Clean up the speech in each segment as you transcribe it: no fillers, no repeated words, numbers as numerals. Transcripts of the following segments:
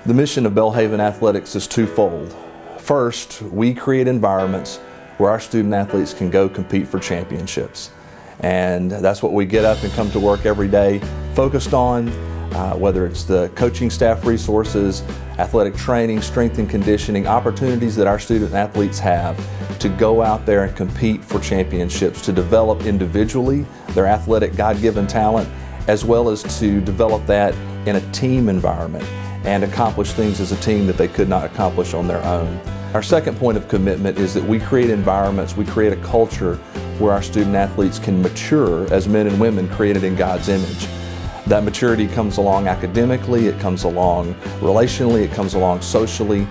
The mission of Belhaven Athletics is twofold. First, we create environments where our student athletes can go compete for championships. And that's what we get up and come to work every day focused on, whether it's the coaching staff resources, athletic training, strength and conditioning, opportunities that our student athletes have to go out there and compete for championships, to develop individually their athletic God-given talent, as well as to develop that in a team environment and accomplish things as a team that they could not accomplish on their own. Our second point of commitment is that we create environments, we create a culture where our student athletes can mature as men and women created in God's image. That maturity comes along academically, it comes along relationally, it comes along socially.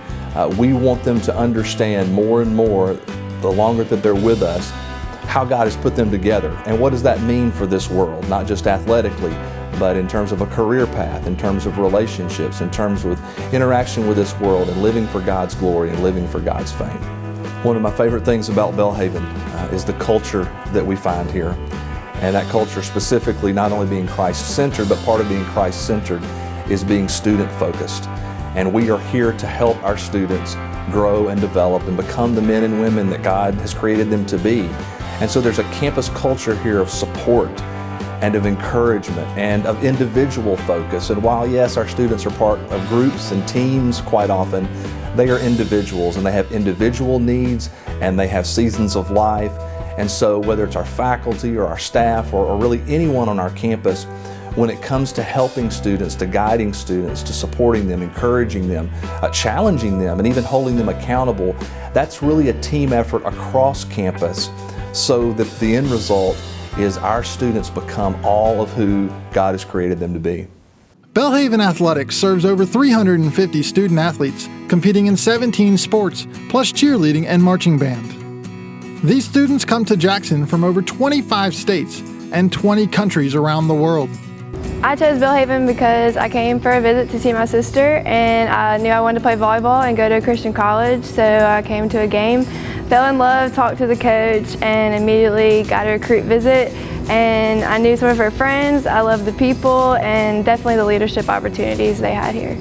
We want them to understand more and more, the longer that they're with us, how God has put them together and what does that mean for this world, not just athletically, but in terms of a career path, in terms of relationships, in terms of interaction with this world and living for God's glory and living for God's fame. One of my favorite things about Belhaven is the culture that we find here. And that culture specifically not only being Christ-centered, but part of being Christ-centered is being student-focused. And we are here to help our students grow and develop and become the men and women that God has created them to be. And so there's a campus culture here of support and of encouragement and of individual focus. And while yes, our students are part of groups and teams quite often, they are individuals and they have individual needs and they have seasons of life. And so whether it's our faculty or our staff or really anyone on our campus, when it comes to helping students, to guiding students, to supporting them, encouraging them, challenging them, and even holding them accountable, that's really a team effort across campus so that the end result is our students become all of who God has created them to be. Belhaven Athletics serves over 350 student athletes competing in 17 sports, plus cheerleading and marching band. These students come to Jackson from over 25 states and 20 countries around the world. I chose Belhaven because I came for a visit to see my sister and I knew I wanted to play volleyball and go to a Christian college, so I came to a game, fell in love, talked to the coach, and immediately got a recruit visit. And I knew some of her friends, I loved the people, and definitely the leadership opportunities they had here.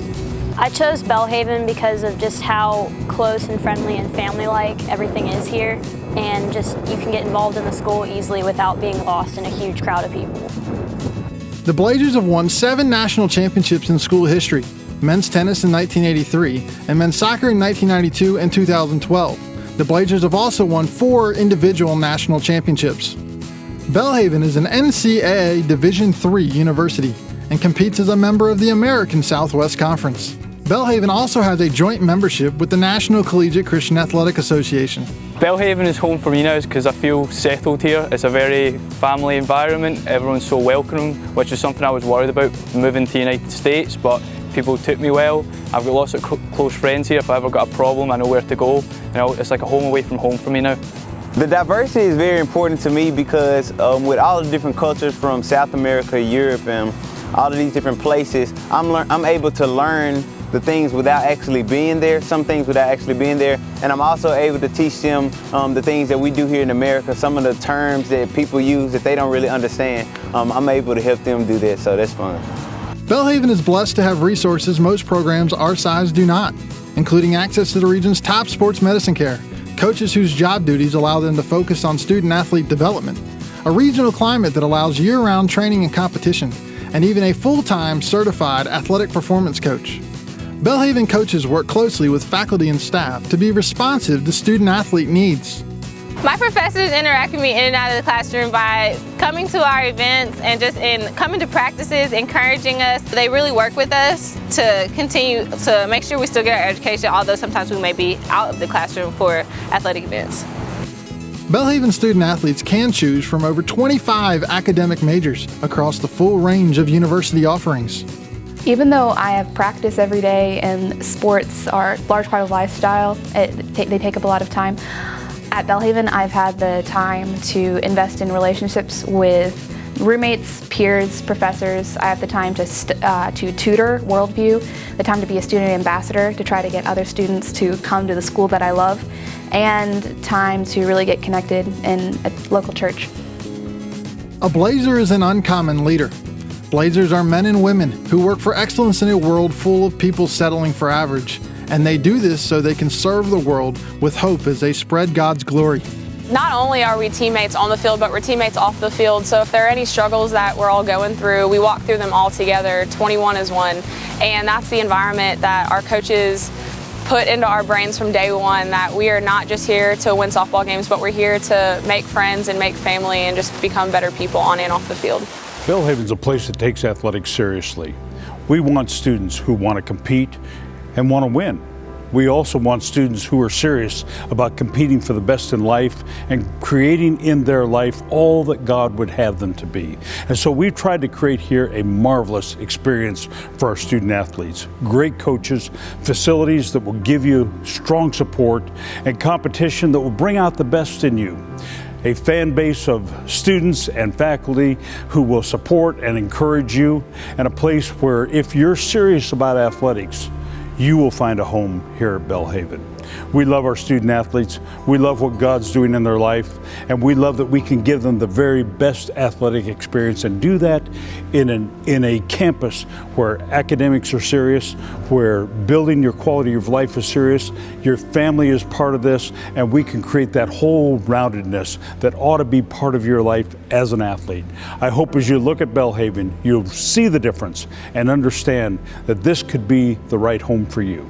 I chose Belhaven because of just how close and friendly and family-like everything is here, and just you can get involved in the school easily without being lost in a huge crowd of people. The Blazers have won 7 national championships in school history, men's tennis in 1983 and men's soccer in 1992 and 2012. The Blazers have also won 4 individual national championships. Belhaven is an NCAA Division III university and competes as a member of the American Southwest Conference. Belhaven also has a joint membership with the National Collegiate Christian Athletic Association. Belhaven is home for me now because I feel settled here. It's a very family environment. Everyone's so welcoming, which is something I was worried about moving to the United States, but people took me well. I've got lots of close friends here. If I ever got a problem, I know where to go. It's like a home away from home for me now. The diversity is very important to me because with all the different cultures from South America, Europe, and all of these different places, I'm able to learn the things without actually being there, some things without actually being there, and I'm also able to teach them the things that we do here in America, some of the terms that people use that they don't really understand. I'm able to help them do that, so that's fun. Belhaven is blessed to have resources most programs our size do not, including access to the region's top sports medicine care, coaches whose job duties allow them to focus on student-athlete development, a regional climate that allows year-round training and competition, and even a full-time certified athletic performance coach. Belhaven coaches work closely with faculty and staff to be responsive to student-athlete needs. My professors interact with me in and out of the classroom by coming to our events and just coming to practices, encouraging us. They really work with us to continue to make sure we still get our education, although sometimes we may be out of the classroom for athletic events. Belhaven student athletes can choose from over 25 academic majors across the full range of university offerings. Even though I have practice every day and sports are a large part of lifestyle, they take up a lot of time. At Belhaven, I've had the time to invest in relationships with roommates, peers, professors. I have the time to tutor Worldview, the time to be a student ambassador to try to get other students to come to the school that I love, and time to really get connected in a local church. A Blazer is an uncommon leader. Blazers are men and women who work for excellence in a world full of people settling for average. And they do this so they can serve the world with hope as they spread God's glory. Not only are we teammates on the field, but we're teammates off the field. So if there are any struggles that we're all going through, we walk through them all together, 21 as one. And that's the environment that our coaches put into our brains from day one, that we are not just here to win softball games, but we're here to make friends and make family and just become better people on and off the field. Belhaven's a place that takes athletics seriously. We want students who want to compete and want to win. We also want students who are serious about competing for the best in life and creating in their life all that God would have them to be. And so we've tried to create here a marvelous experience for our student athletes. Great coaches, facilities that will give you strong support, and competition that will bring out the best in you. A fan base of students and faculty who will support and encourage you, and a place where if you're serious about athletics, you will find a home here at Belhaven. We love our student athletes. We love what God's doing in their life, and we love that we can give them the very best athletic experience and do that in a campus where academics are serious, where building your quality of life is serious, your family is part of this, and we can create that whole roundedness that ought to be part of your life as an athlete. I hope as you look at Belhaven, you'll see the difference and understand that this could be the right home for you.